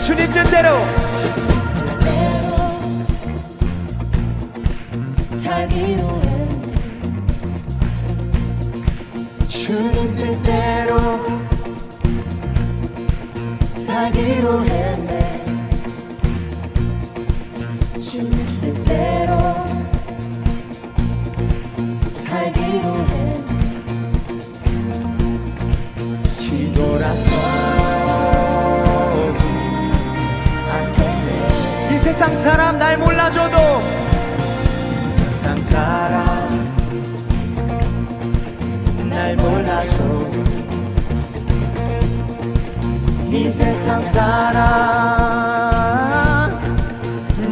주님 뜻대로 살기로 했네. 주님 뜻대로 살기로 했네. 주님 뜻대로 살기로 했네. 뒤돌아서지 않겠네. 이 세상 사람 날 몰라줘도 세상 사람 날 몰라줘도 이 세상 사람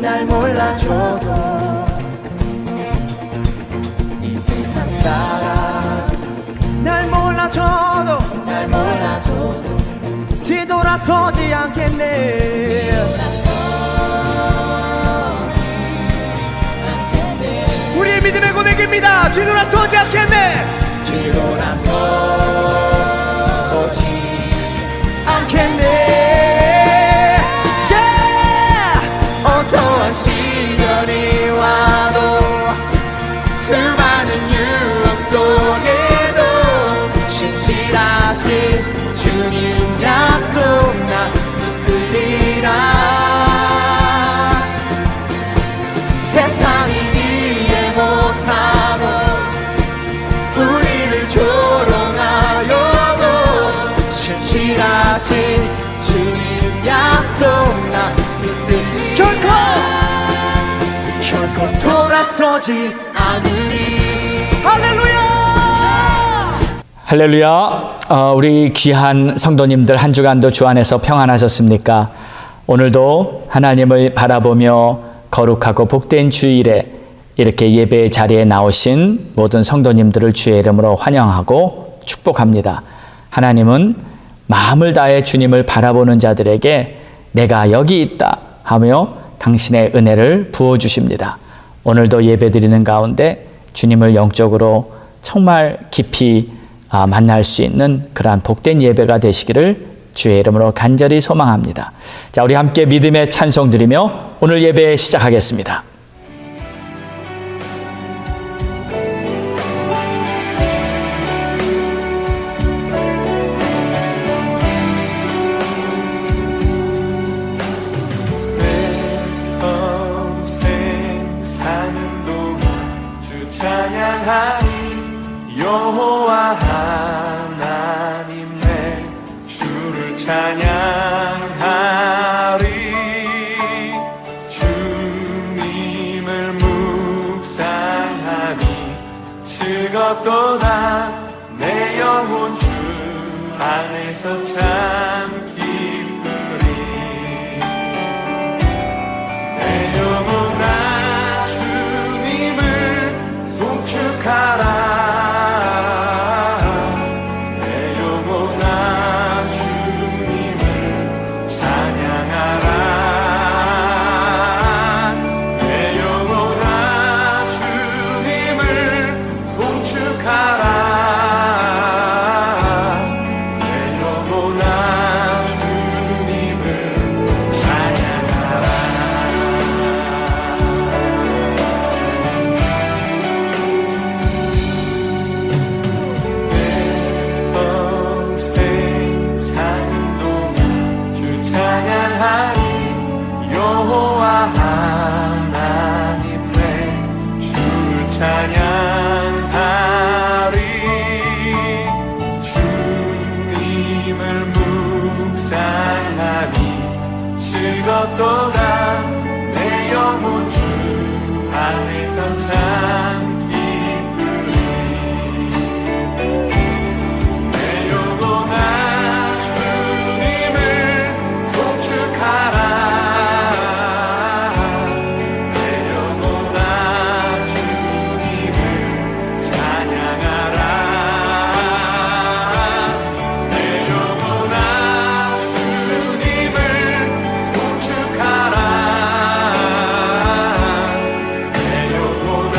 날 몰라줘도 이 세상 사람 날 몰라줘도 날 몰라줘도 뒤돌아서지 않겠네. 우리의 믿음의 고백입니다. 뒤돌아서지 않겠네. 뒤돌아서지 않겠네. 어떠한 시련이 와도 수많은 유혹 속에도 신실하신 주님 약속 나 붙들리라. 세상이 이해 못하고 우리를 조롱하여도 신실하신 주님 약속 나 붙들리라. 결코 돌아서지 않으리. 할렐루야. 할렐루야. 우리 귀한 성도님들 한 주간도 주 안에서 평안하셨습니까? 오늘도 하나님을 바라보며 거룩하고 복된 주일에 이렇게 예배 자리에 나오신 모든 성도님들을 주의 이름으로 환영하고 축복합니다. 하나님은 마음을 다해 주님을 바라보는 자들에게 내가 여기 있다 하며 당신의 은혜를 부어주십니다. 오늘도 예배드리는 가운데 주님을 영적으로 정말 깊이 만날 수 있는 그러한 복된 예배가 되시기를 주의 이름으로 간절히 소망합니다. 자, 우리 함께 믿음의 찬송 드리며 오늘 예배 시작하겠습니다. 여호와 하나님 내 주를 찬양하리. 주님을 묵상하니 즐겁도다. 내 영혼 주 안에서 참 기쁘리. 내 영혼아 주님을 송축하라. 즐겁도다. 내 영혼 주 안에서 참 기쁘리. 내 영혼아 주님을 송축하라. 내 영혼아 주님을 찬양하라. 내 영혼아 주님을 송축하라. 내 영혼아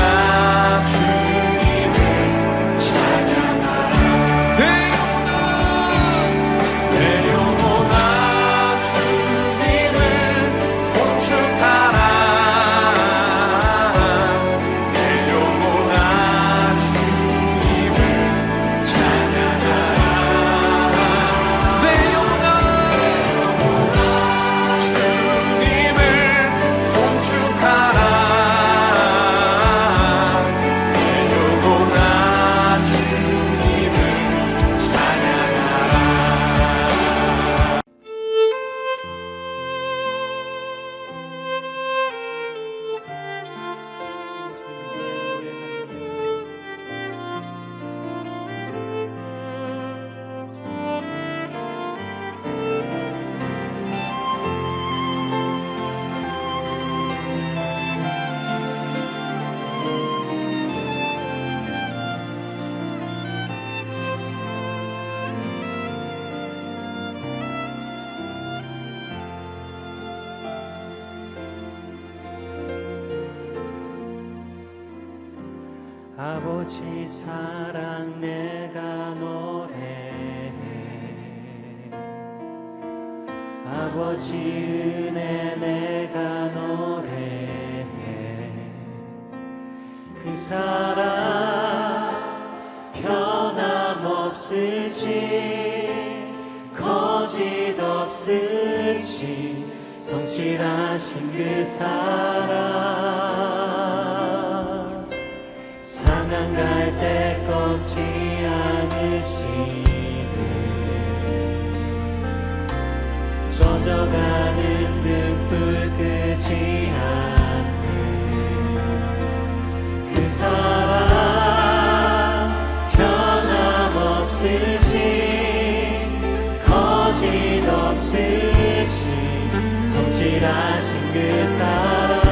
아버지 사랑 내가 노래해 아버지 은혜 내가 노래해 그 사랑 변함없으신 거짓 없으신 성실하신 그 사랑 상한 갈대 꺾지 않으시네 젖어가는 등불 끄지 않네 그 사랑 변함없으신 거짓 없으신 성실하신 그 사랑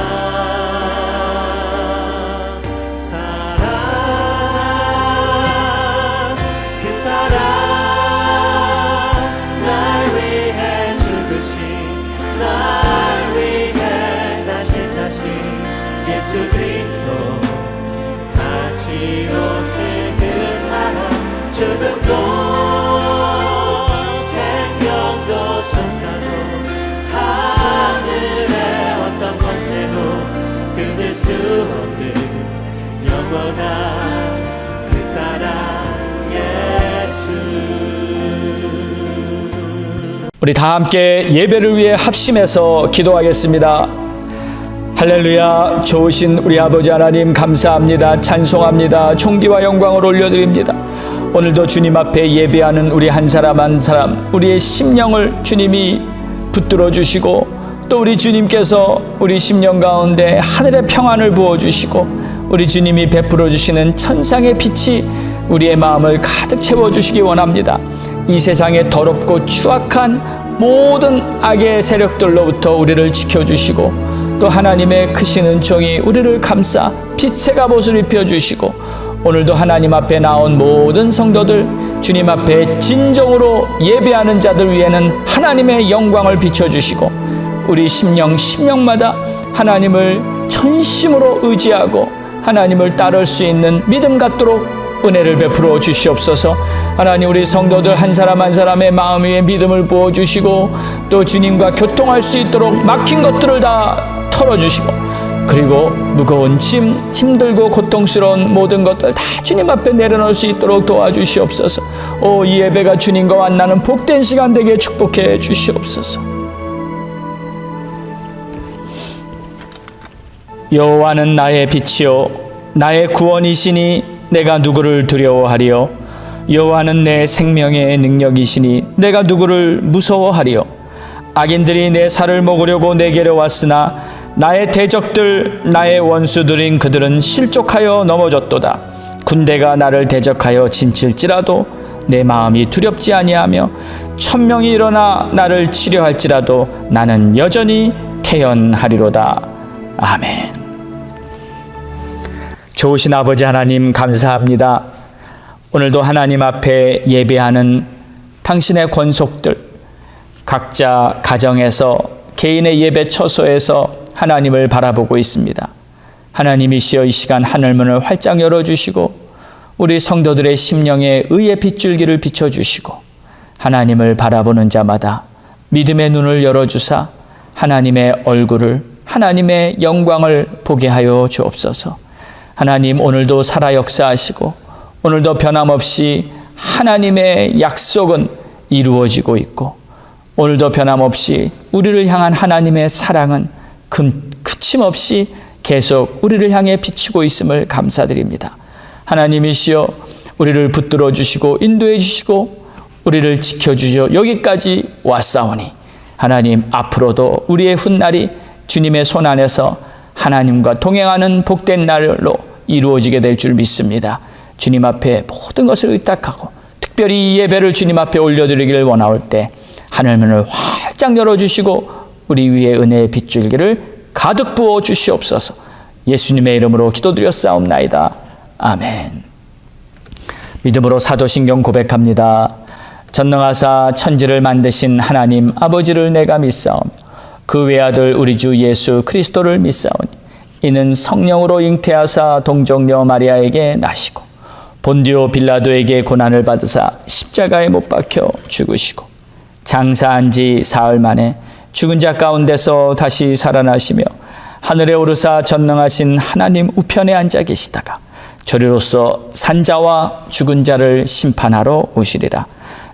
예수 그리스도 다시 오실 그 사랑 죽음도 생명도 천사도 하늘의 어떤 권세도 끊을 수 없는 영원한 그 사랑 예수. 우리 다 함께 예배를 위해 합심해서 기도하겠습니다. 할렐루야. 좋으신 우리 아버지 하나님 감사합니다. 찬송합니다. 존귀와 영광을 올려드립니다. 오늘도 주님 앞에 예배하는 우리 한 사람 한 사람 우리의 심령을 주님이 붙들어 주시고 또 우리 주님께서 우리 심령 가운데 하늘의 평안을 부어주시고 우리 주님이 베풀어 주시는 천상의 빛이 우리의 마음을 가득 채워주시기 원합니다. 이 세상의 더럽고 추악한 모든 악의 세력들로부터 우리를 지켜주시고 또 하나님의 크신 은총이 우리를 감싸 빛의 갑옷을 입혀주시고 오늘도 하나님 앞에 나온 모든 성도들 주님 앞에 진정으로 예배하는 자들 위에는 하나님의 영광을 비춰주시고 우리 심령마다 하나님을 전심으로 의지하고 하나님을 따를 수 있는 믿음 갖도록 은혜를 베풀어 주시옵소서. 하나님 우리 성도들 한 사람 한 사람의 마음 위에 믿음을 부어주시고 또 주님과 교통할 수 있도록 막힌 것들을 다 털어주시고 그리고 무거운 짐 힘들고 고통스러운 모든 것들 다 주님 앞에 내려놓을 수 있도록 도와주시옵소서. 이 예배가 주님과 만나는 복된 시간 되게 축복해 주시옵소서. 여호와는 나의 빛이요 나의 구원이시니 내가 누구를 두려워하리요. 여호와는 내 생명의 능력이시니 내가 누구를 무서워하리요. 악인들이 내 살을 먹으려고 내게로 왔으나 나의 대적들 나의 원수들인 그들은 실족하여 넘어졌도다. 군대가 나를 대적하여 진칠지라도 내 마음이 두렵지 아니하며 천명이 일어나 나를 치려할지라도 나는 여전히 태연하리로다. 아멘. 좋으신 아버지 하나님 감사합니다. 오늘도 하나님 앞에 예배하는 당신의 권속들 각자 가정에서 개인의 예배 처소에서 하나님을 바라보고 있습니다. 하나님이시여 이 시간 하늘문을 활짝 열어주시고 우리 성도들의 심령에 의의 빗줄기를 비춰주시고 하나님을 바라보는 자마다 믿음의 눈을 열어주사 하나님의 얼굴을 하나님의 영광을 보게 하여 주옵소서. 하나님 오늘도 살아 역사하시고 오늘도 변함없이 하나님의 약속은 이루어지고 있고 오늘도 변함없이 우리를 향한 하나님의 사랑은 그침없이 계속 우리를 향해 비치고 있음을 감사드립니다. 하나님이시여 우리를 붙들어 주시고 인도해 주시고 우리를 지켜주셔 여기까지 왔사오니 하나님 앞으로도 우리의 훗날이 주님의 손 안에서 하나님과 동행하는 복된 날로 이루어지게 될 줄 믿습니다. 주님 앞에 모든 것을 의탁하고 특별히 이 예배를 주님 앞에 올려드리기를 원할 때 하늘문을 활짝 열어주시고 우리 위에 은혜의 빗줄기를 가득 부어 주시옵소서. 예수님의 이름으로 기도드렸사옵나이다. 아멘. 믿음으로 사도신경 고백합니다. 전능하사 천지를 만드신 하나님 아버지를 내가 믿사오며 그 외아들 우리 주 예수 그리스도를 믿사오니 이는 성령으로 잉태하사 동정녀 마리아에게 나시고 본디오 빌라도에게 고난을 받으사 십자가에 못 박혀 죽으시고 장사한 지 사흘 만에 죽은 자 가운데서 다시 살아나시며 하늘에 오르사 전능하신 하나님 우편에 앉아 계시다가 저리로서 산자와 죽은 자를 심판하러 오시리라.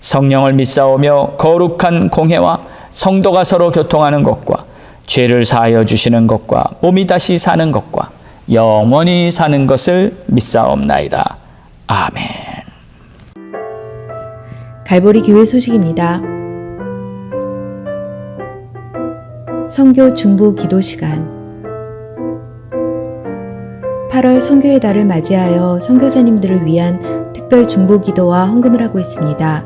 성령을 믿사오며 거룩한 공회와 성도가 서로 교통하는 것과 죄를 사하여 주시는 것과 몸이 다시 사는 것과 영원히 사는 것을 믿사옵나이다. 아멘. 갈보리 교회 소식입니다. 선교 중보 기도 시간. 8월 선교의 달을 맞이하여 선교사님들을 위한 특별 중보 기도와 헌금을 하고 있습니다.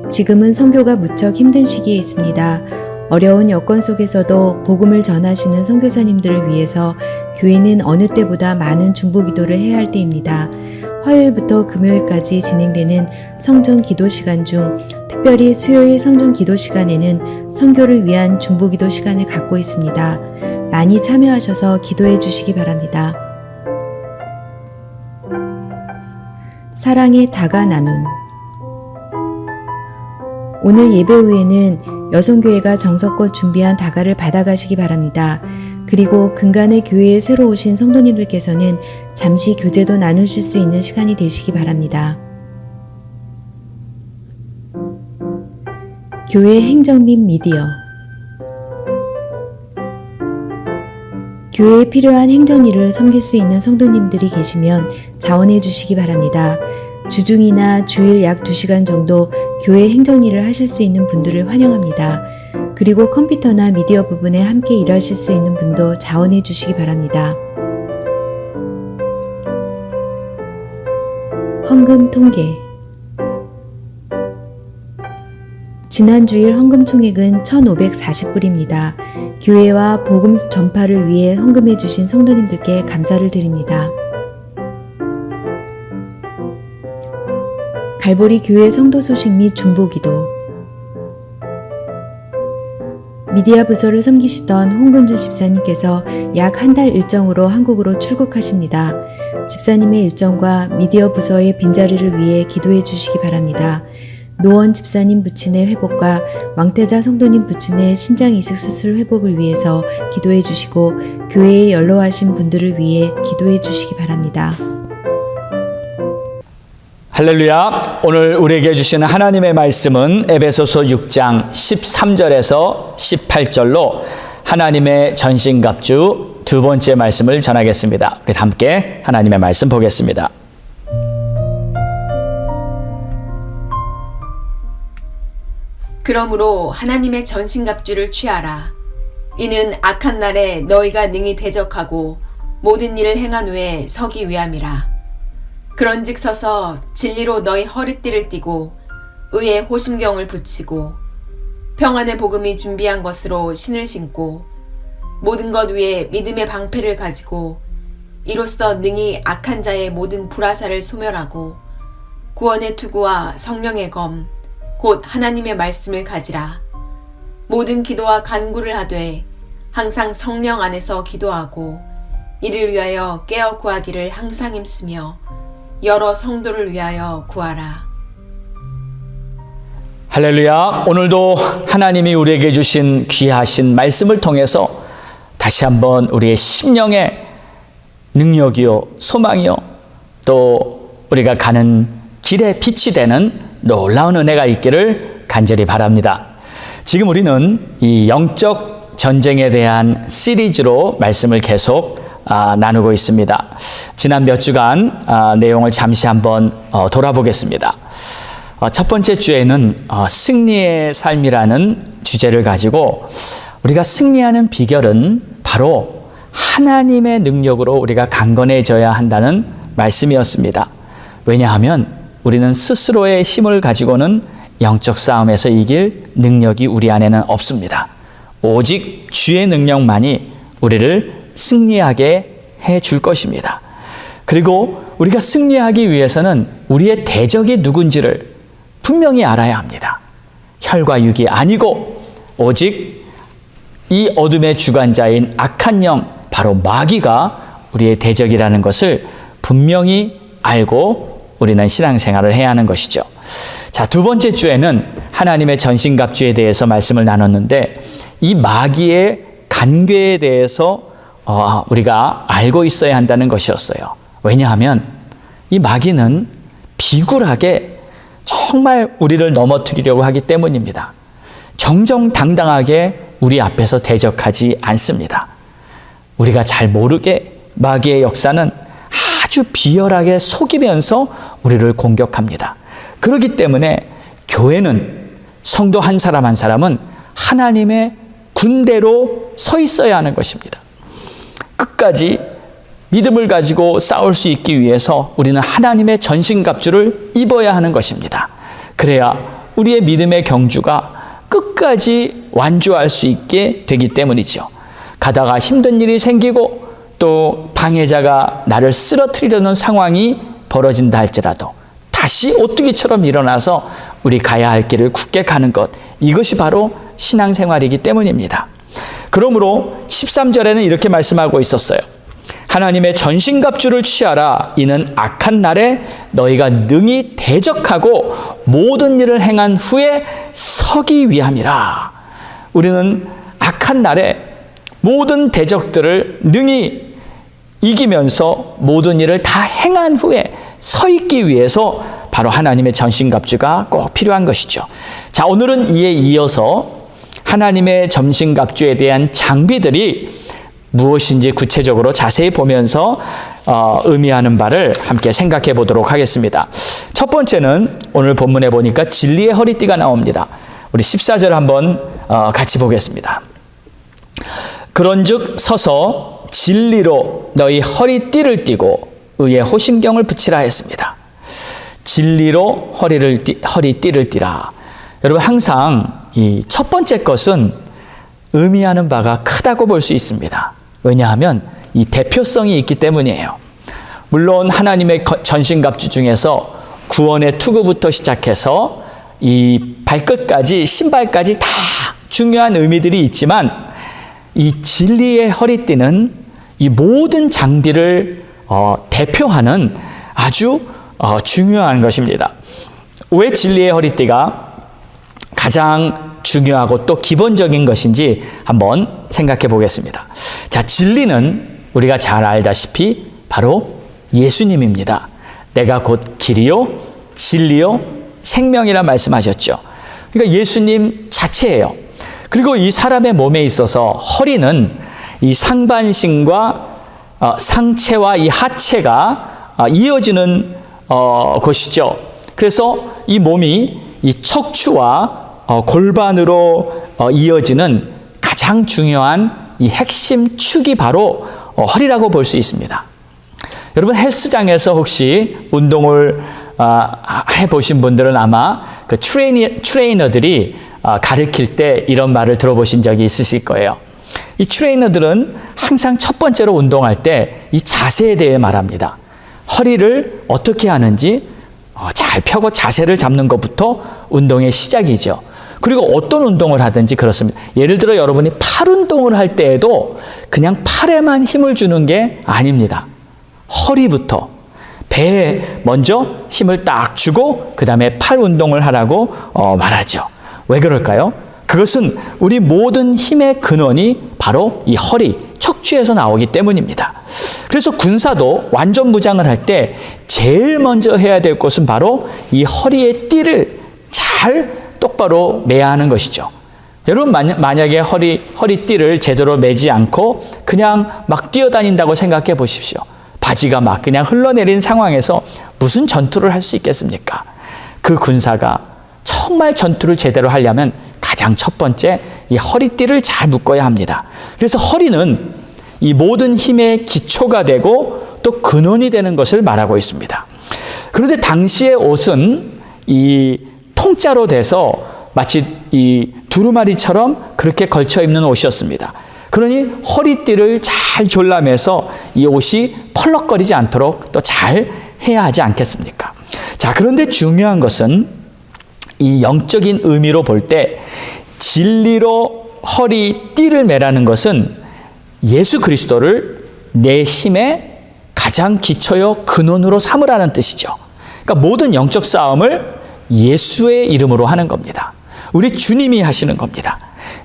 지금은 선교가 무척 힘든 시기에 있습니다. 어려운 여건 속에서도 복음을 전하시는 선교사님들을 위해서 교회는 어느 때보다 많은 중보 기도를 해야 할 때입니다. 화요일부터 금요일까지 진행되는 성전 기도 시간 중 특별히 수요일 성전 기도 시간에는 선교를 위한 중보 기도 시간을 갖고 있습니다. 많이 참여하셔서 기도해 주시기 바랍니다. 사랑의 다가 나눔. 오늘 예배 후에는 여성교회가 정성껏 준비한 다가를 받아가시기 바랍니다. 그리고 근간의 교회에 새로 오신 성도님들께서는 잠시 교제도 나누실 수 있는 시간이 되시기 바랍니다. 교회 행정 및 미디어. 교회에 필요한 행정일을 섬길 수 있는 성도님들이 계시면 자원해 주시기 바랍니다. 주중이나 주일 약 2시간 정도 교회 행정일을 하실 수 있는 분들을 환영합니다. 그리고 컴퓨터나 미디어 부분에 함께 일하실 수 있는 분도 자원해 주시기 바랍니다. 헌금 통계. 지난 주일 헌금 총액은 1,540불입니다. 교회와 복음 전파를 위해 헌금해 주신 성도님들께 감사를 드립니다. 갈보리 교회 성도 소식 및 중보기도. 미디어 부서를 섬기시던 홍근주 집사님께서 약 한 달 일정으로 한국으로 출국하십니다. 집사님의 일정과 미디어 부서의 빈자리를 위해 기도해 주시기 바랍니다. 노원 집사님 부친의 회복과 왕태자 성도님 부친의 신장 이식 수술 회복을 위해서 기도해 주시고 교회에 연로하신 분들을 위해 기도해 주시기 바랍니다. 할렐루야. 오늘 우리에게 주시는 하나님의 말씀은 에베소서 6장 13절에서 18절로 하나님의 전신갑주 두 번째 말씀을 전하겠습니다. 우리 함께 하나님의 말씀 보겠습니다. 그러므로 하나님의 전신갑주를 취하라. 이는 악한 날에 너희가 능히 대적하고 모든 일을 행한 후에 서기 위함이라. 그런즉 서서 진리로 너희 허리띠를 띠고 의의 호심경을 붙이고 평안의 복음이 준비한 것으로 신을 신고 모든 것 위에 믿음의 방패를 가지고 이로써 능히 악한 자의 모든 불화살을 소멸하고 구원의 투구와 성령의 검 곧 하나님의 말씀을 가지라. 모든 기도와 간구를 하되 항상 성령 안에서 기도하고 이를 위하여 깨어 구하기를 항상 힘쓰며 여러 성도를 위하여 구하라. 할렐루야. 오늘도 하나님이 우리에게 주신 귀하신 말씀을 통해서 다시 한번 우리의 심령의 능력이요 소망이요 또 우리가 가는 길에 빛이 되는 놀라운 은혜가 있기를 간절히 바랍니다. 지금 우리는 이 영적 전쟁에 대한 시리즈로 말씀을 계속 나누고 있습니다. 지난 몇 주간 내용을 잠시 한번 돌아보겠습니다. 첫 번째 주에는 승리의 삶이라는 주제를 가지고 우리가 승리하는 비결은 바로 하나님의 능력으로 우리가 강건해져야 한다는 말씀이었습니다. 왜냐하면 우리는 스스로의 힘을 가지고는 영적 싸움에서 이길 능력이 우리 안에는 없습니다. 오직 주의 능력만이 우리를 승리하게 해줄 것입니다. 그리고 우리가 승리하기 위해서는 우리의 대적이 누군지를 분명히 알아야 합니다. 혈과 육이 아니고 오직 이 어둠의 주관자인 악한 영, 바로 마귀가 우리의 대적이라는 것을 분명히 알고 우리는 신앙생활을 해야 하는 것이죠. 자, 두 번째 주에는 하나님의 전신갑주에 대해서 말씀을 나눴는데 이 마귀의 간궤에 대해서 우리가 알고 있어야 한다는 것이었어요. 왜냐하면 이 마귀는 비굴하게 정말 우리를 넘어뜨리려고 하기 때문입니다. 정정당당하게 우리 앞에서 대적하지 않습니다. 우리가 잘 모르게 마귀의 역사는 아주 비열하게 속이면서 우리를 공격합니다. 그렇기 때문에 교회는 성도 한 사람 한 사람은 하나님의 군대로 서 있어야 하는 것입니다. 끝까지 믿음을 가지고 싸울 수 있기 위해서 우리는 하나님의 전신갑주를 입어야 하는 것입니다. 그래야 우리의 믿음의 경주가 끝까지 완주할 수 있게 되기 때문이죠. 가다가 힘든 일이 생기고 또 방해자가 나를 쓰러뜨리려는 상황이 벌어진다 할지라도 다시 오뚜기처럼 일어나서 우리 가야 할 길을 굳게 가는 것, 이것이 바로 신앙생활이기 때문입니다. 그러므로 13절에는 이렇게 말씀하고 있었어요. 하나님의 전신갑주를 취하라. 이는 악한 날에 너희가 능히 대적하고 모든 일을 행한 후에 서기 위함이라. 우리는 악한 날에 모든 대적들을 능히 이기면서 모든 일을 다 행한 후에 서 있기 위해서 바로 하나님의 전신갑주가 꼭 필요한 것이죠. 자, 오늘은 이에 이어서 하나님의 전신갑주에 대한 장비들이 무엇인지 구체적으로 자세히 보면서 의미하는 바를 함께 생각해 보도록 하겠습니다. 첫 번째는 오늘 본문에 보니까 진리의 허리띠가 나옵니다. 우리 14절 한번 같이 보겠습니다. 그런즉 서서 진리로 너희 허리띠를 띠고 의의 호심경을 붙이라 했습니다. 진리로 허리띠를 띠라. 여러분, 항상 이 첫 번째 것은 의미하는 바가 크다고 볼 수 있습니다. 왜냐하면 이 대표성이 있기 때문이에요. 물론 하나님의 전신갑주 중에서 구원의 투구부터 시작해서 이 발끝까지, 신발까지 다 중요한 의미들이 있지만 이 진리의 허리띠는 이 모든 장비를 대표하는 아주 중요한 것입니다. 왜 진리의 허리띠가 가장 중요하고 또 기본적인 것인지 한번 생각해 보겠습니다. 자, 진리는 우리가 잘 알다시피 바로 예수님입니다. 내가 곧 길이요, 진리요, 생명이라 말씀하셨죠. 그러니까 예수님 자체예요. 그리고 이 사람의 몸에 있어서 허리는 이 상반신과 상체와 이 하체가 이어지는 것이죠. 그래서 이 몸이 이 척추와 골반으로 이어지는 가장 중요한 이 핵심 축이 바로 허리라고 볼 수 있습니다. 여러분, 헬스장에서 혹시 운동을 해보신 분들은 아마 그 트레이너들이 가르칠 때 이런 말을 들어보신 적이 있으실 거예요. 이 트레이너들은 항상 첫 번째로 운동할 때 이 자세에 대해 말합니다. 허리를 어떻게 하는지 잘 펴고 자세를 잡는 것부터 운동의 시작이죠. 그리고 어떤 운동을 하든지 그렇습니다. 예를 들어 여러분이 팔 운동을 할 때에도 그냥 팔에만 힘을 주는 게 아닙니다. 허리부터, 배에 먼저 힘을 딱 주고 그 다음에 팔 운동을 하라고 말하죠. 왜 그럴까요? 그것은 우리 모든 힘의 근원이 바로 이 허리, 척추에서 나오기 때문입니다. 그래서 군사도 완전 무장을 할 때 제일 먼저 해야 될 것은 바로 이 허리의 띠를 잘 똑바로 매야 하는 것이죠. 여러분, 만약에 허리띠를 제대로 매지 않고 그냥 막 뛰어다닌다고 생각해 보십시오. 바지가 막 그냥 흘러내린 상황에서 무슨 전투를 할 수 있겠습니까? 그 군사가 정말 전투를 제대로 하려면 가장 첫 번째 이 허리띠를 잘 묶어야 합니다. 그래서 허리는 이 모든 힘의 기초가 되고 또 근원이 되는 것을 말하고 있습니다. 그런데 당시의 옷은 이 통짜로 돼서 마치 이 두루마리처럼 그렇게 걸쳐 입는 옷이었습니다. 그러니 허리띠를 잘 졸라매서 이 옷이 펄럭거리지 않도록 또 잘 해야 하지 않겠습니까? 자, 그런데 중요한 것은 이 영적인 의미로 볼 때 진리로 허리띠를 매라는 것은 예수 그리스도를 내 힘의 가장 기초요 근원으로 삼으라는 뜻이죠. 그러니까 모든 영적 싸움을 예수의 이름으로 하는 겁니다. 우리 주님이 하시는 겁니다.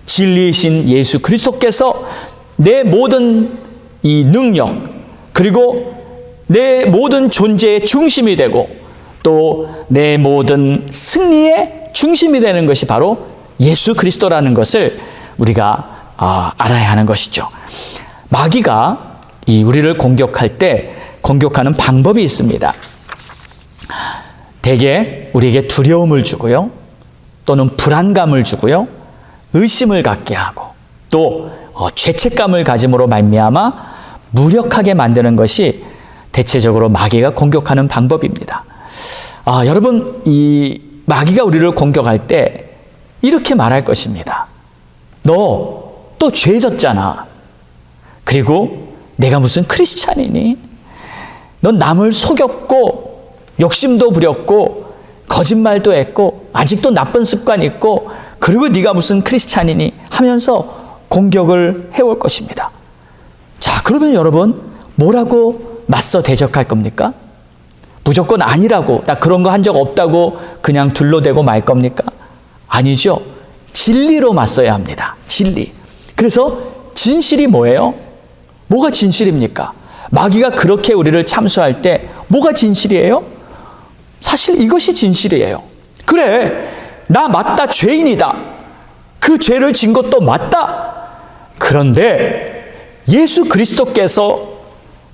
진리이신 예수 그리스도께서 내 모든 이 능력, 그리고 내 모든 존재의 중심이 되고 또 내 모든 승리의 중심이 되는 것이 바로 예수 그리스도라는 것을 우리가 알아야 하는 것이죠. 마귀가 우리를 공격할 때 공격하는 방법이 있습니다. 대개 우리에게 두려움을 주고요, 또는 불안감을 주고요, 의심을 갖게 하고 또 죄책감을 가짐으로 말미암아 무력하게 만드는 것이 대체적으로 마귀가 공격하는 방법입니다. 여러분, 이 마귀가 우리를 공격할 때 이렇게 말할 것입니다. 너 또 죄 졌잖아. 그리고 내가 무슨 크리스찬이니? 넌 남을 속였고 욕심도 부렸고 거짓말도 했고 아직도 나쁜 습관 있고, 그리고 네가 무슨 크리스찬이니? 하면서 공격을 해올 것입니다. 자, 그러면 여러분 뭐라고 맞서 대적할 겁니까? 무조건 아니라고, 나 그런 거 한 적 없다고 그냥 둘러대고 말 겁니까? 아니죠. 진리로 맞서야 합니다. 진리. 그래서 진실이 뭐예요? 뭐가 진실입니까? 마귀가 그렇게 우리를 참수할 때 뭐가 진실이에요? 사실 이것이 진실이에요. 그래, 나 맞다, 죄인이다. 그 죄를 진 것도 맞다. 그런데 예수 그리스도께서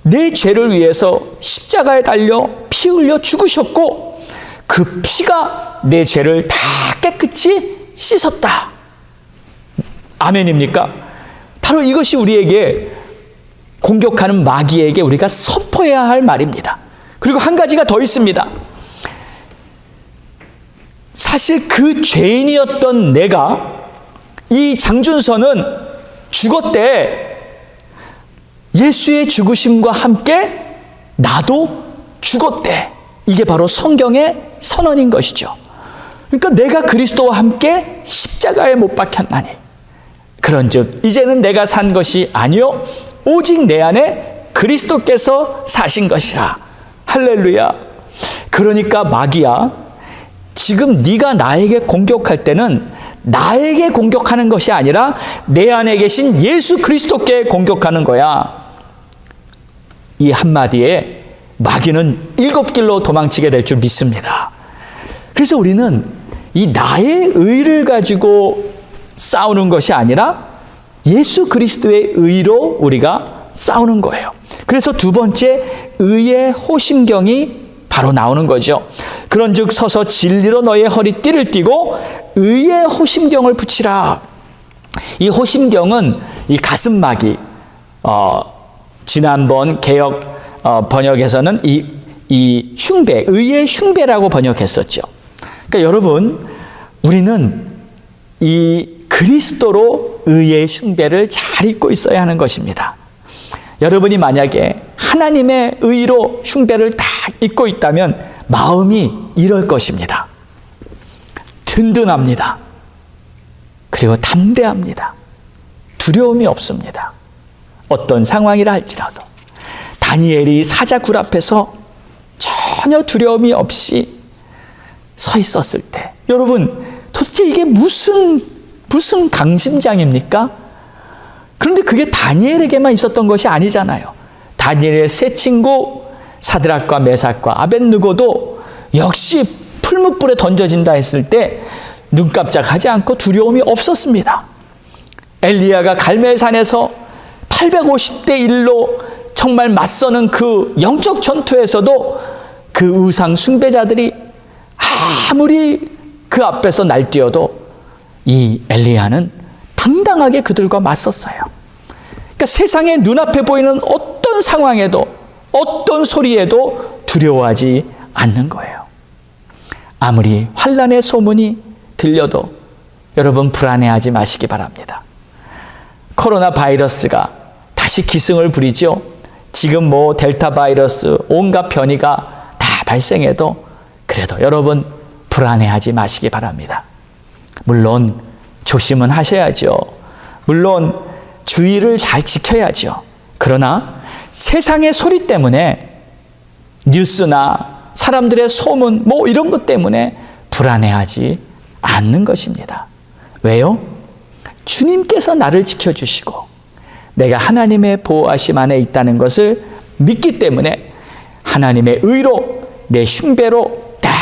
내 죄를 위해서 십자가에 달려 피 흘려 죽으셨고 그 피가 내 죄를 다 깨끗이 씻었다. 아멘입니까? 바로 이것이 우리에게 공격하는 마귀에게 우리가 선포해야 할 말입니다. 그리고 한 가지가 더 있습니다. 사실 그 죄인이었던 내가, 이 장준서는 죽었대. 예수의 죽으심과 함께 나도 죽었대. 이게 바로 성경의 선언인 것이죠. 그러니까 내가 그리스도와 함께 십자가에 못 박혔나니 그런즉 이제는 내가 산 것이 아니요 오직 내 안에 그리스도께서 사신 것이라. 할렐루야. 그러니까 마귀야, 지금 네가 나에게 공격할 때는 나에게 공격하는 것이 아니라 내 안에 계신 예수 그리스도께 공격하는 거야. 이 한마디에 마귀는 7길로 도망치게 될 줄 믿습니다. 그래서 우리는 이 나의 의를 가지고 싸우는 것이 아니라 예수 그리스도의 의로 우리가 싸우는 거예요. 그래서 두 번째, 의의 호심경이 바로 나오는 거죠. 그런즉 서서 진리로 너의 허리띠를 띠고 의의 호심경을 붙이라. 이 호심경은 이 가슴막이, 지난번 개역 번역에서는 이 흉배, 의의 흉배라고 번역했었죠. 그러니까 여러분, 우리는 이 그리스도로 의의 흉배를 잘 입고 있어야 하는 것입니다. 여러분이 만약에 하나님의 의로 흉배를 다 입고 있다면 마음이 이럴 것입니다. 든든합니다. 그리고 담대합니다. 두려움이 없습니다. 어떤 상황이라 할지라도. 다니엘이 사자굴 앞에서 전혀 두려움이 없이 서 있었을 때, 여러분, 도대체 이게 무슨 강심장입니까? 그런데 그게 다니엘에게만 있었던 것이 아니잖아요. 다니엘의 세 친구 사드락과 메삭과 아벳느고도 역시 풀무불에 던져진다 했을 때 눈 깜짝하지 않고 두려움이 없었습니다. 엘리야가 갈멜산에서 850대 1로 정말 맞서는 그 영적 전투에서도 그 우상 숭배자들이 아무리 그 앞에서 날뛰어도 이 엘리야는 당당하게 그들과 맞섰어요. 그러니까 세상의 눈앞에 보이는 어떤 상황에도 어떤 소리에도 두려워하지 않는 거예요. 아무리 환난의 소문이 들려도 여러분 불안해하지 마시기 바랍니다. 코로나 바이러스가 다시 기승을 부리죠. 지금 델타 바이러스 온갖 변이가 다 발생해도 그래도 여러분 불안해하지 마시기 바랍니다. 물론 조심은 하셔야죠. 물론 주의를 잘 지켜야죠. 그러나 세상의 소리 때문에, 뉴스나 사람들의 소문 뭐 이런 것 때문에 불안해하지 않는 것입니다. 왜요? 주님께서 나를 지켜주시고 내가 하나님의 보호하심 안에 있다는 것을 믿기 때문에 하나님의 의로, 내 흉배로 딱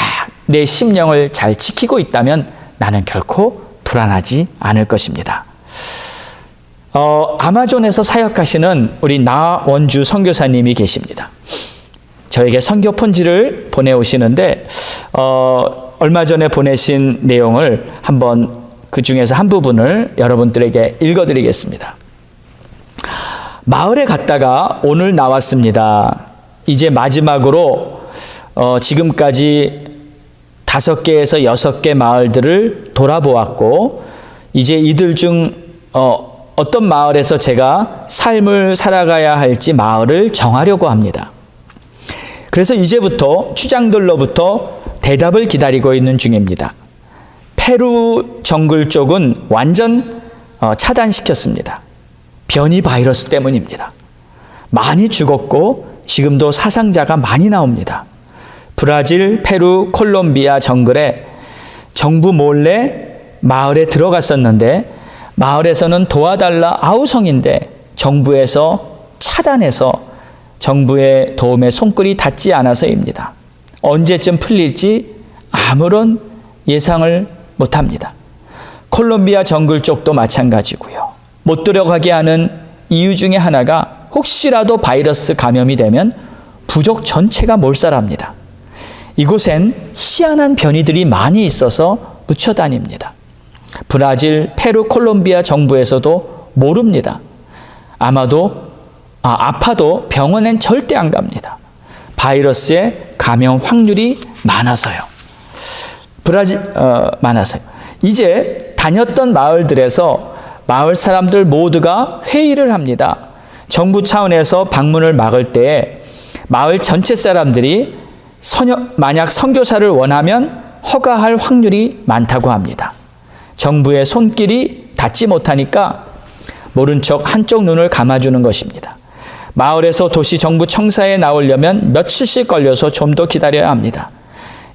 내 심령을 잘 지키고 있다면 나는 결코 불안하지 않을 것입니다. 아마존에서 사역하시는 우리 나원주 선교사님이 계십니다. 저에게 선교 편지를 보내오시는데 얼마 전에 보내신 내용을 한번 그 중에서 한 부분을 여러분들에게 읽어드리겠습니다. 마을에 갔다가 오늘 나왔습니다. 이제 마지막으로 지금까지 5개에서 6개 마을들을 돌아보았고 이제 이들 중 어떤 마을에서 제가 삶을 살아가야 할지 마을을 정하려고 합니다. 그래서 이제부터 추장들로부터 대답을 기다리고 있는 중입니다. 페루 정글 쪽은 완전 차단시켰습니다. 변이 바이러스 때문입니다. 많이 죽었고 지금도 사상자가 많이 나옵니다. 브라질, 페루, 콜롬비아 정글에 정부 몰래 마을에 들어갔었는데 마을에서는 도와달라 아우성인데 정부에서 차단해서 정부의 도움에 손길이 닿지 않아서입니다. 언제쯤 풀릴지 아무런 예상을 못합니다. 콜롬비아 정글 쪽도 마찬가지고요. 못 들어가게 하는 이유 중에 하나가 혹시라도 바이러스 감염이 되면 부족 전체가 몰살합니다. 이곳엔 희한한 변이들이 많이 있어서 묻혀 다닙니다. 브라질, 페루, 콜롬비아 정부에서도 모릅니다. 아파도 병원엔 절대 안 갑니다. 바이러스의 감염 확률이 많아서요. 많아서요. 이제 다녔던 마을들에서 마을 사람들 모두가 회의를 합니다. 정부 차원에서 방문을 막을 때 마을 전체 사람들이 만약 선교사를 원하면 허가할 확률이 많다고 합니다. 정부의 손길이 닿지 못하니까 모른 척 한쪽 눈을 감아주는 것입니다. 마을에서 도시 정부 청사에 나오려면 며칠씩 걸려서 좀 더 기다려야 합니다.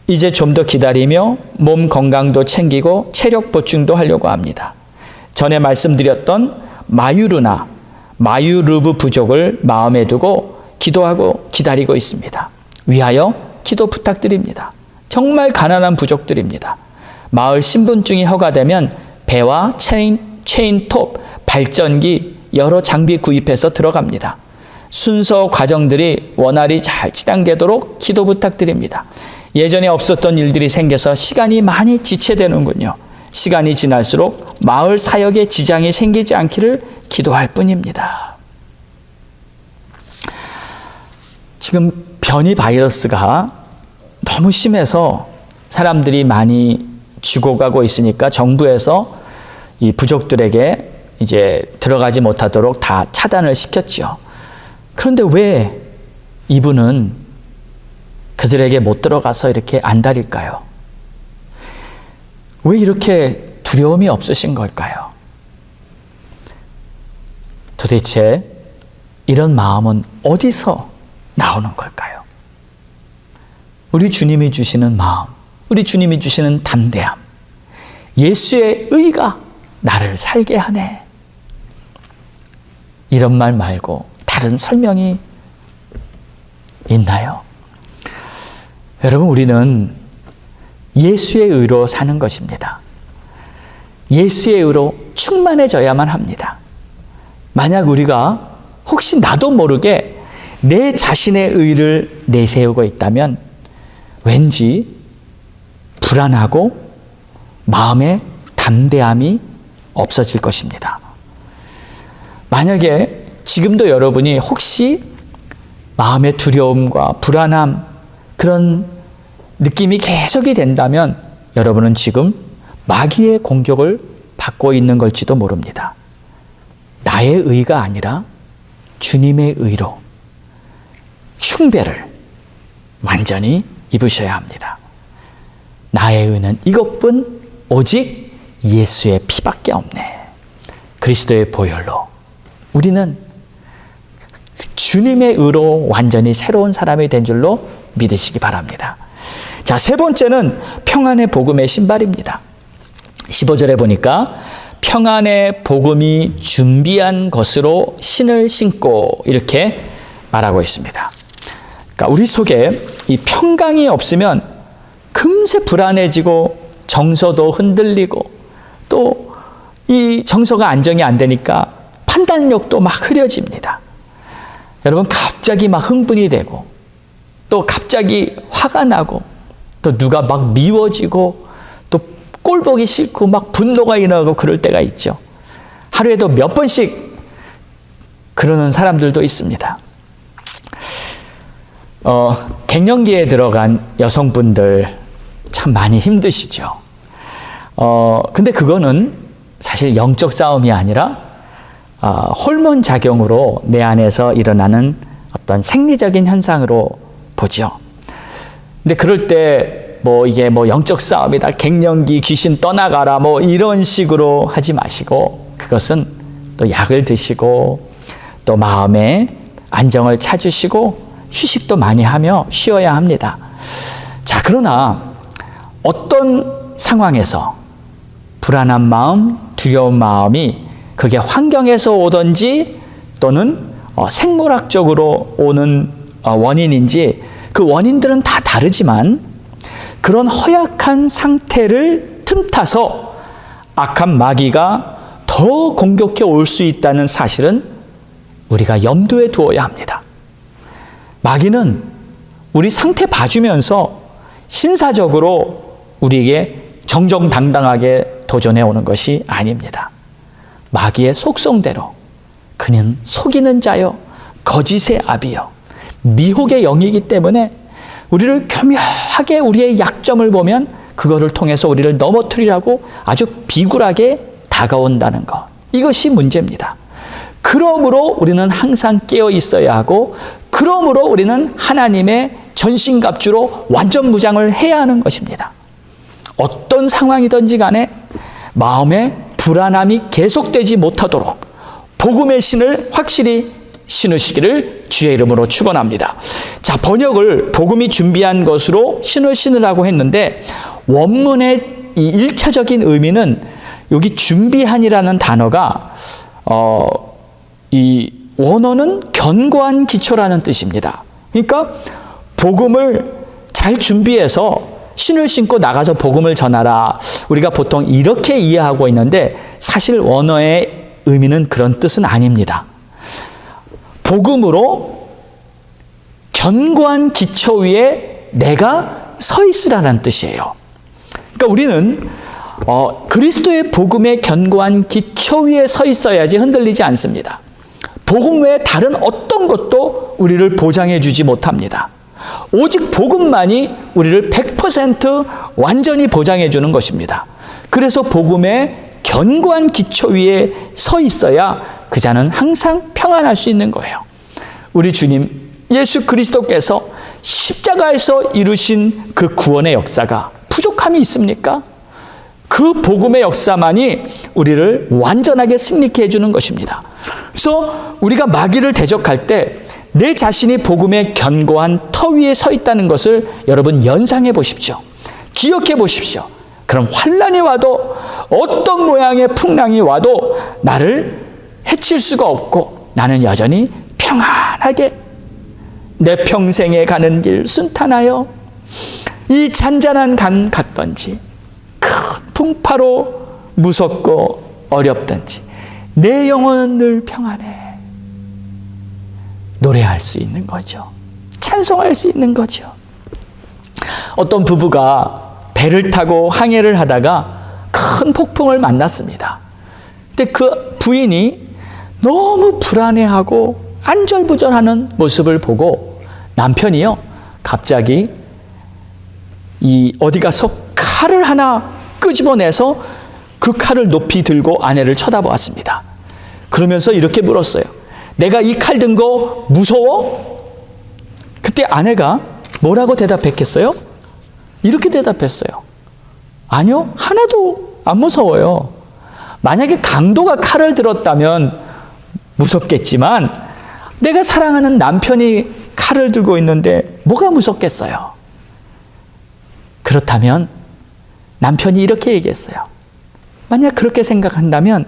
이제 좀 더 기다리며 몸 건강도 챙기고 체력 보충도 하려고 합니다. 전에 말씀드렸던 마유르브 부족을 마음에 두고 기도하고 기다리고 있습니다. 위하여 기도 부탁드립니다. 정말 가난한 부족들입니다. 마을 신분증이 허가되면 배와 체인톱, 발전기, 여러 장비 구입해서 들어갑니다. 순서 과정들이 원활히 잘 진행되도록 기도 부탁드립니다. 예전에 없었던 일들이 생겨서 시간이 많이 지체되는군요. 시간이 지날수록 마을 사역에 지장이 생기지 않기를 기도할 뿐입니다. 지금 변이 바이러스가 너무 심해서 사람들이 많이 죽어가고 있으니까 정부에서 이 부족들에게 이제 들어가지 못하도록 다 차단을 시켰죠. 그런데 왜 이분은 그들에게 못 들어가서 이렇게 안달일까요? 왜 이렇게 두려움이 없으신 걸까요? 도대체 이런 마음은 어디서 나오는 걸까요? 우리 주님이 주시는 마음, 우리 주님이 주시는 담대함, 예수의 의가 나를 살게 하네. 이런 말 말고 다른 설명이 있나요? 여러분, 우리는 예수의 의로 사는 것입니다. 예수의 의로 충만해져야만 합니다. 만약 우리가 혹시 나도 모르게 내 자신의 의를 내세우고 있다면 왠지 불안하고 마음에 담대함이 없어질 것입니다. 만약에 지금도 여러분이 혹시 마음의 두려움과 불안함, 그런 느낌이 계속이 된다면 여러분은 지금 마귀의 공격을 받고 있는 걸지도 모릅니다. 나의 의가 아니라 주님의 의로 흉배를 완전히 입으셔야 합니다. 나의 의는 이것뿐 오직 예수의 피밖에 없네. 그리스도의 보혈로 우리는 주님의 의로 완전히 새로운 사람이 된 줄로 믿으시기 바랍니다. 자, 세 번째는 평안의 복음의 신발입니다. 15절에 보니까 평안의 복음이 준비한 것으로 신을 신고 이렇게 말하고 있습니다. 그러니까 우리 속에 이 평강이 없으면 금세 불안해지고 정서도 흔들리고 또 이 정서가 안정이 안 되니까 판단력도 막 흐려집니다. 여러분, 갑자기 막 흥분이 되고 또 갑자기 화가 나고 또 누가 막 미워지고 또 꼴 보기 싫고 막 분노가 일어나고 그럴 때가 있죠. 하루에도 몇 번씩 그러는 사람들도 있습니다. 갱년기에 들어간 여성분들 참 많이 힘드시죠. 근데 그거는 사실 영적 싸움이 아니라 호르몬 작용으로 내 안에서 일어나는 어떤 생리적인 현상으로 보죠. 근데 그럴 때 이게 영적 싸움이다, 갱년기, 귀신 떠나가라, 이런 식으로 하지 마시고, 그것은 또 약을 드시고, 또 마음의 안정을 찾으시고, 휴식도 많이 하며 쉬어야 합니다. 자, 그러나 어떤 상황에서 불안한 마음, 두려운 마음이 그게 환경에서 오든지 또는 생물학적으로 오는 원인인지, 그 원인들은 다 다르지만 그런 허약한 상태를 틈타서 악한 마귀가 더 공격해 올 수 있다는 사실은 우리가 염두에 두어야 합니다. 마귀는 우리 상태 봐주면서 신사적으로 우리에게 정정당당하게 도전해 오는 것이 아닙니다. 마귀의 속성대로 그는 속이는 자요, 거짓의 아비요, 미혹의 영이기 때문에 우리를 교묘하게 우리의 약점을 보면 그거를 통해서 우리를 넘어뜨리라고 아주 비굴하게 다가온다는 것. 이것이 문제입니다. 그러므로 우리는 항상 깨어 있어야 하고, 그러므로 우리는 하나님의 전신갑주로 완전 무장을 해야 하는 것입니다. 어떤 상황이든지 간에 마음의 불안함이 계속되지 못하도록 복음의 신을 확실히 신으시기를 주의 이름으로 축원합니다. 자, 번역을 복음이 준비한 것으로 신을 신으라고 했는데, 원문의 이 1차적인 의미는 여기 준비한이라는 단어가 이 원어는 견고한 기초라는 뜻입니다. 그러니까 복음을 잘 준비해서 신을 신고 나가서 복음을 전하라. 우리가 보통 이렇게 이해하고 있는데 사실 원어의 의미는 그런 뜻은 아닙니다. 복음으로 견고한 기초 위에 내가 서 있으라는 뜻이에요. 그러니까 우리는 그리스도의 복음의 견고한 기초 위에 서 있어야지 흔들리지 않습니다. 복음 외에 다른 어떤 것도 우리를 보장해 주지 못합니다. 오직 복음만이 우리를 100% 완전히 보장해 주는 것입니다. 그래서 복음의 견고한 기초 위에 서 있어야 그 자는 항상 평안할 수 있는 거예요. 우리 주님 예수 그리스도께서 십자가에서 이루신 그 구원의 역사가 부족함이 있습니까? 그 복음의 역사만이 우리를 완전하게 승리케 해주는 것입니다. 그래서 우리가 마귀를 대적할 때 내 자신이 복음의 견고한 터 위에 서 있다는 것을 여러분 연상해 보십시오. 기억해 보십시오. 그럼 환난이 와도 어떤 모양의 풍랑이 와도 나를 해칠 수가 없고 나는 여전히 평안하게 내 평생에 가는 길 순탄하여 이 잔잔한 강 같던지 큰 풍파로 무섭고 어렵던지 내 영혼은 늘 평안해. 노래할 수 있는 거죠. 찬송할 수 있는 거죠. 어떤 부부가 배를 타고 항해를 하다가 큰 폭풍을 만났습니다. 근데 그 부인이 너무 불안해하고 안절부절하는 모습을 보고 남편이요, 갑자기 어디 가서 칼을 하나 끄집어내서 그 칼을 높이 들고 아내를 쳐다보았습니다. 그러면서 이렇게 물었어요. 내가 이 칼 든 거 무서워? 그때 아내가 뭐라고 대답했겠어요? 이렇게 대답했어요. 아니요, 하나도 안 무서워요. 만약에 강도가 칼을 들었다면 무섭겠지만 내가 사랑하는 남편이 칼을 들고 있는데 뭐가 무섭겠어요? 그렇다면 남편이 이렇게 얘기했어요. 만약 그렇게 생각한다면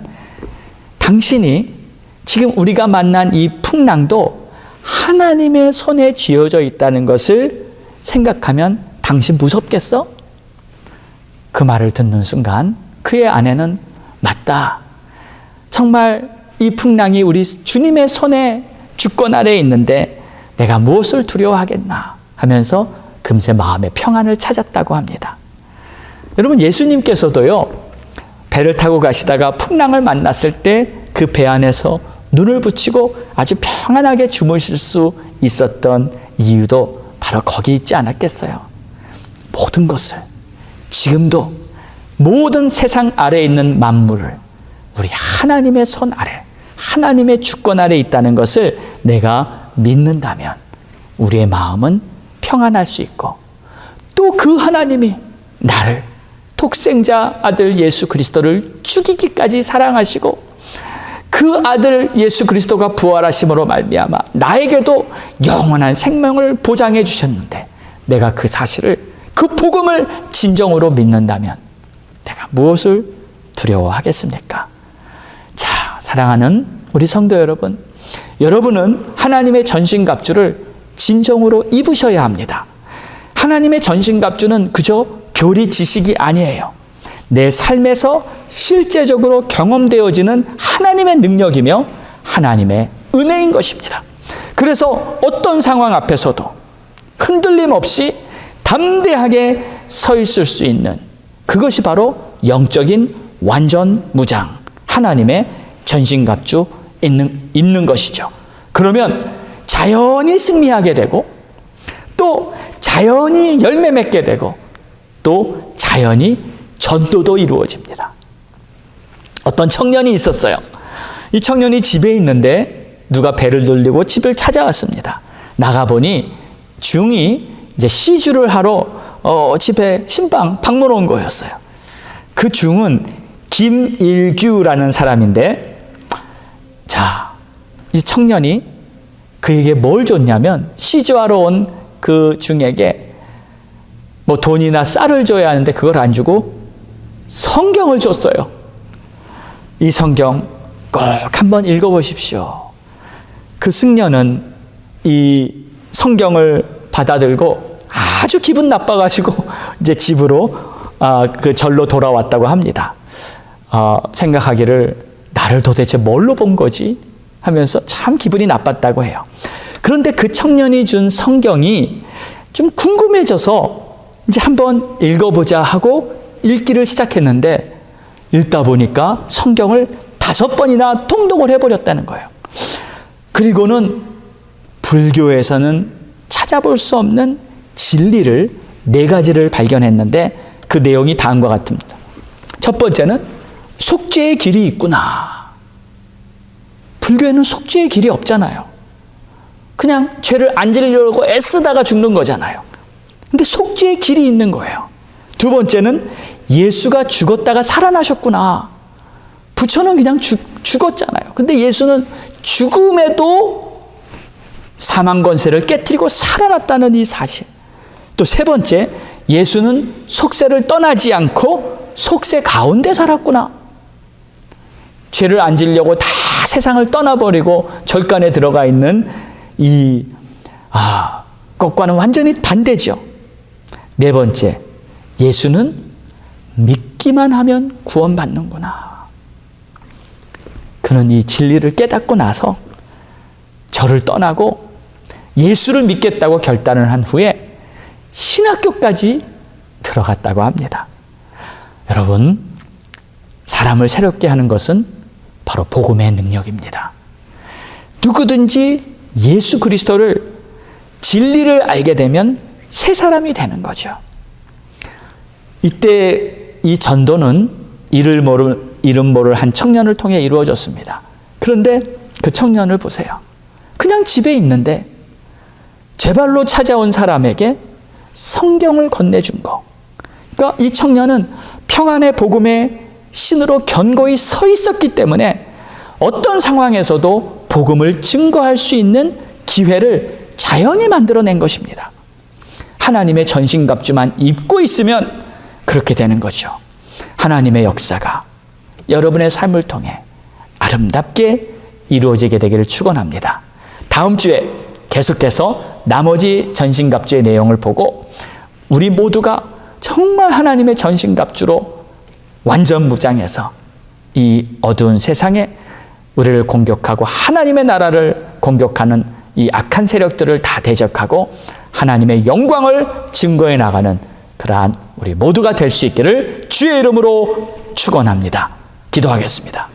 당신이 지금 우리가 만난 이 풍랑도 하나님의 손에 쥐어져 있다는 것을 생각하면 당신 무섭겠어? 그 말을 듣는 순간 그의 아내는 맞다. 정말 이 풍랑이 우리 주님의 손에 주권 아래에 있는데 내가 무엇을 두려워하겠나 하면서 금세 마음의 평안을 찾았다고 합니다. 여러분, 예수님께서도요, 배를 타고 가시다가 풍랑을 만났을 때 그 배 안에서 눈을 붙이고 아주 평안하게 주무실 수 있었던 이유도 바로 거기 있지 않았겠어요? 모든 것을, 지금도 모든 세상 아래에 있는 만물을 우리 하나님의 손 아래, 하나님의 주권 아래 있다는 것을 내가 믿는다면 우리의 마음은 평안할 수 있고, 또 그 하나님이 나를 독생자 아들 예수 그리스도를 죽이기까지 사랑하시고 그 아들 예수 그리스도가 부활하심으로 말미암아 나에게도 영원한 생명을 보장해 주셨는데 내가 그 사실을, 그 복음을 진정으로 믿는다면 내가 무엇을 두려워하겠습니까? 자, 사랑하는 우리 성도 여러분, 여러분은 하나님의 전신갑주를 진정으로 입으셔야 합니다. 하나님의 전신갑주는 그저 교리 지식이 아니에요. 내 삶에서 실제적으로 경험되어지는 하나님의 능력이며 하나님의 은혜인 것입니다. 그래서 어떤 상황 앞에서도 흔들림 없이 담대하게 서 있을 수 있는 그것이 바로 영적인 완전 무장, 하나님의 전신갑주 있는 것이죠. 그러면 자연히 승리하게 되고, 또 자연히 열매 맺게 되고, 또 자연히 전도도 이루어집니다. 어떤 청년이 있었어요. 이 청년이 집에 있는데 누가 배를 돌리고 집을 찾아왔습니다. 나가보니 중이 이제 시주를 하러 집에 신방 방문 온 거였어요. 그 중은 김일규라는 사람인데, 자, 이 청년이 그에게 뭘 줬냐면, 시주하러 온 그 중에게 뭐 돈이나 쌀을 줘야 하는데 그걸 안 주고 성경을 줬어요. 이 성경 꼭 한번 읽어보십시오. 그 승려는 이 성경을 받아들고 아주 기분 나빠가지고 이제 집으로 그 절로 돌아왔다고 합니다. 생각하기를 나를 도대체 뭘로 본 거지? 하면서 참 기분이 나빴다고 해요. 그런데 그 청년이 준 성경이 좀 궁금해져서 이제 한번 읽어보자 하고 읽기를 시작했는데, 읽다 보니까 성경을 5번이나 통독을 해버렸다는 거예요. 그리고는 불교에서는 찾아볼 수 없는 진리를 4가지를 발견했는데 그 내용이 다음과 같습니다. 첫 번째는 속죄의 길이 있구나. 불교에는 속죄의 길이 없잖아요. 그냥 죄를 안 지려고 애쓰다가 죽는 거잖아요. 근데 속죄의 길이 있는 거예요. 두 번째는 예수가 죽었다가 살아나셨구나. 부처는 그냥 죽었잖아요. 근데 예수는 죽음에도 사망 권세를 깨트리고 살아났다는 이 사실. 또 세 번째, 예수는 속세를 떠나지 않고 속세 가운데 살았구나. 죄를 안 지려고 다 세상을 떠나버리고 절간에 들어가 있는 것과는 완전히 반대죠. 네 번째, 예수는 믿기만 하면 구원받는구나. 그는 이 진리를 깨닫고 나서 저를 떠나고 예수를 믿겠다고 결단을 한 후에 신학교까지 들어갔다고 합니다. 여러분, 사람을 새롭게 하는 것은 바로 복음의 능력입니다. 누구든지 예수 그리스도를, 진리를 알게 되면 새 사람이 되는 거죠. 이때 이 전도는 이름 모를 한 청년을 통해 이루어졌습니다. 그런데 그 청년을 보세요. 그냥 집에 있는데 제발로 찾아온 사람에게 성경을 건네준 거. 그러니까 이 청년은 평안의 복음의 신으로 견고히 서 있었기 때문에 어떤 상황에서도 복음을 증거할 수 있는 기회를 자연히 만들어낸 것입니다. 하나님의 전신갑주만 입고 있으면 그렇게 되는 거죠. 하나님의 역사가 여러분의 삶을 통해 아름답게 이루어지게 되기를 축원합니다. 다음 주에 계속해서 나머지 전신갑주의 내용을 보고 우리 모두가 정말 하나님의 전신갑주로 완전 무장해서 이 어두운 세상에 우리를 공격하고 하나님의 나라를 공격하는 이 악한 세력들을 다 대적하고 하나님의 영광을 증거해 나가는 그러한 우리 모두가 될 수 있기를 주의 이름으로 축원합니다. 기도하겠습니다.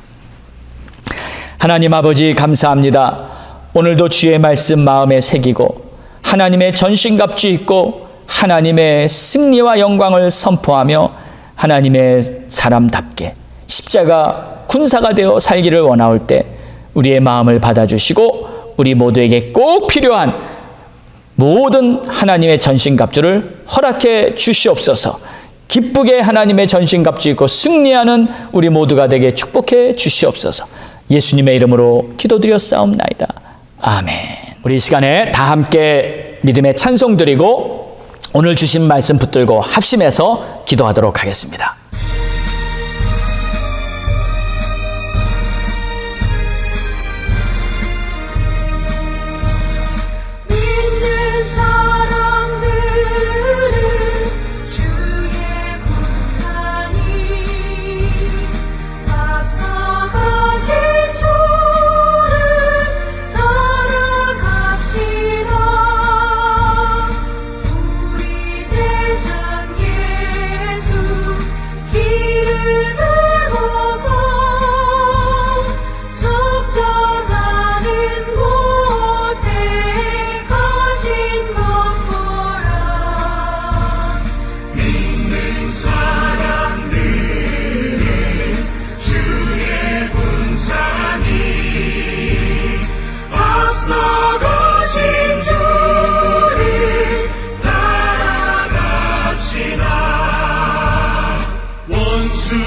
하나님 아버지 감사합니다. 오늘도 주의 말씀 마음에 새기고 하나님의 전신갑주 입고 하나님의 승리와 영광을 선포하며 하나님의 사람답게 십자가 군사가 되어 살기를 원하올 때 우리의 마음을 받아주시고 우리 모두에게 꼭 필요한 모든 하나님의 전신갑주를 허락해 주시옵소서. 기쁘게 하나님의 전신갑주 입고 승리하는 우리 모두가 되게 축복해 주시옵소서. 예수님의 이름으로 기도드렸사옵나이다. 아멘. 우리 이 시간에 다 함께 믿음의 찬송 드리고 오늘 주신 말씀 붙들고 합심해서 기도하도록 하겠습니다.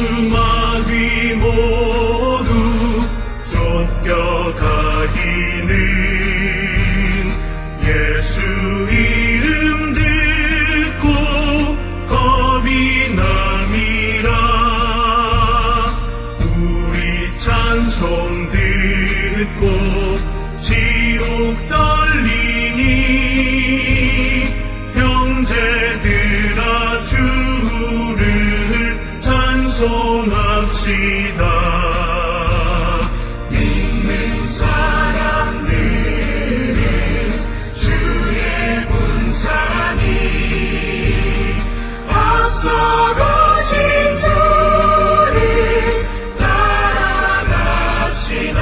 원수마귀 모두 쫓겨가기는 예수 이름 듣고 겁이 남이라. 우리 찬송 듣고 지옥 떨리니 형제들아 주를 찬송합시다. 믿는 사람들은 주의 군사니 앞서가신 주를 따라갑시다.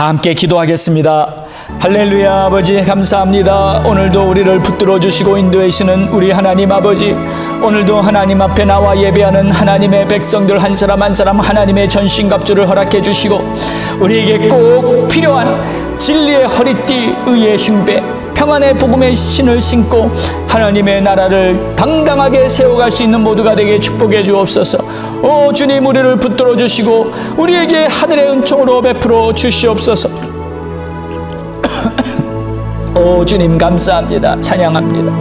다 함께 기도하겠습니다. 할렐루야. 아버지 감사합니다. 오늘도 우리를 붙들어 주시고 인도해 주시는 우리 하나님 아버지, 오늘도 하나님 앞에 나와 예배하는 하나님의 백성들 한 사람 한 사람 하나님의 전신갑주를 허락해 주시고 우리에게 꼭 필요한 진리의 허리띠, 의의 흉배, 평안의 복음의 신을 신고 하나님의 나라를 당당하게 세워갈 수 있는 모두가 되게 축복해 주옵소서. 오 주님, 우리를 붙들어 주시고 우리에게 하늘의 은총으로 베풀어 주시옵소서. 오 주님 감사합니다. 찬양합니다.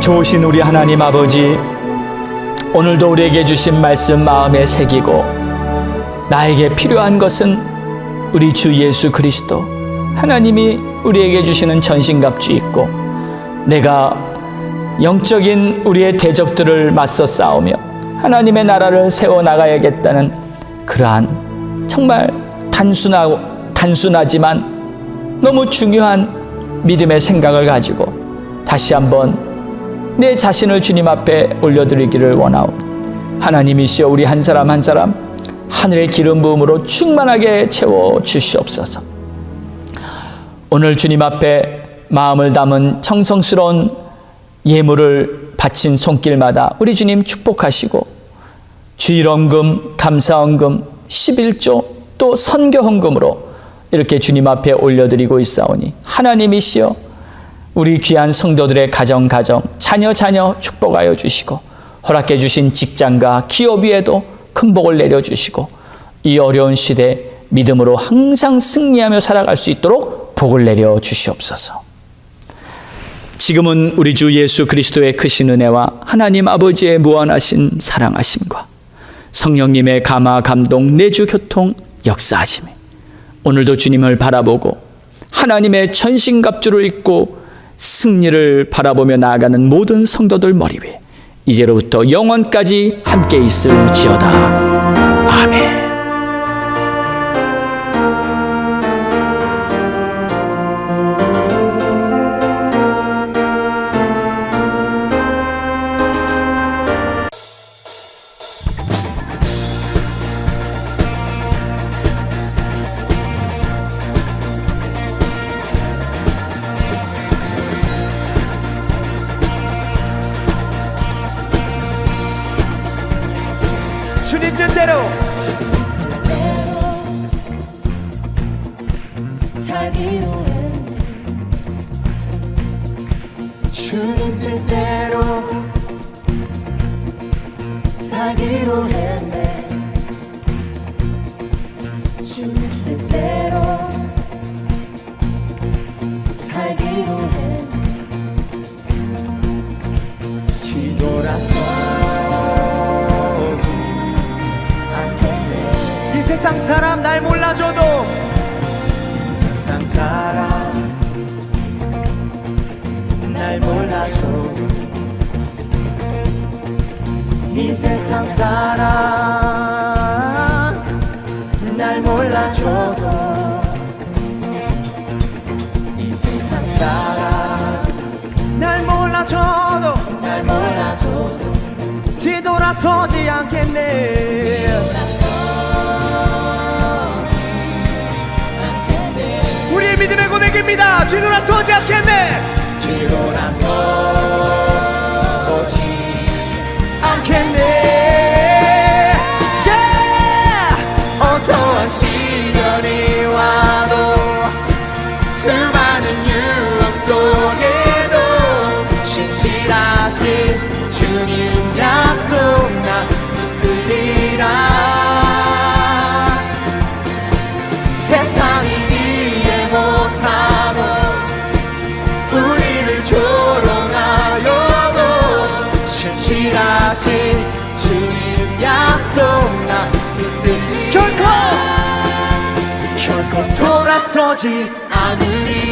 좋으신 우리 하나님 아버지, 오늘도 우리에게 주신 말씀 마음에 새기고 나에게 필요한 것은 우리 주 예수 그리스도, 하나님이 우리에게 주시는 전신갑주 있고 내가 영적인 우리의 대적들을 맞서 싸우며 하나님의 나라를 세워나가야겠다는 그러한 정말 단순하지만 너무 중요한 믿음의 생각을 가지고 다시 한번 내 자신을 주님 앞에 올려드리기를 원하오니 하나님이시여 우리 한 사람 한 사람 하늘의 기름 부음으로 충만하게 채워 주시옵소서. 오늘 주님 앞에 마음을 담은 정성스러운 예물을 바친 손길마다 우리 주님 축복하시고 주일헌금, 감사헌금, 11조 또 선교헌금으로 이렇게 주님 앞에 올려드리고 있사오니 하나님이시여 우리 귀한 성도들의 가정 자녀 축복하여 주시고 허락해 주신 직장과 기업 위에도 큰 복을 내려주시고 이 어려운 시대 믿음으로 항상 승리하며 살아갈 수 있도록 복을 내려 주시옵소서. 지금은 우리 주 예수 그리스도의 크신 은혜와 하나님 아버지의 무한하신 사랑하심과 성령님의 감화 감동 내주 교통 역사하심에 오늘도 주님을 바라보고 하나님의 전신갑주를 입고 승리를 바라보며 나아가는 모든 성도들 머리 위에 이제로부터 영원까지 함께 있을지어다. 아멘. 주님 뜻대로 살기로 했네. 주님 뜻대로 살기로 했네. 주님 뜻대로 살기로 했네. 뒤돌아서 세상 사람 날 몰라줘도 세상 사람 날 몰라줘도 이 세상 사람 날 몰라줘도 이 세상 사람 날 몰라줘도 뒤돌아서지 않겠네. 우리의 믿음의 고백입니다. 뒤돌아서지 않겠네. 뒤돌아서지 않겠네. 어떠한 시련이 와도 수많은 유혹 속에도 신실하신 주님 약속 나 붙들리라. 세상이 이해 못하고 우리를 조롱하여도 신실하신 주님 약속 나 붙들리라. 결코 돌아서지 않으리.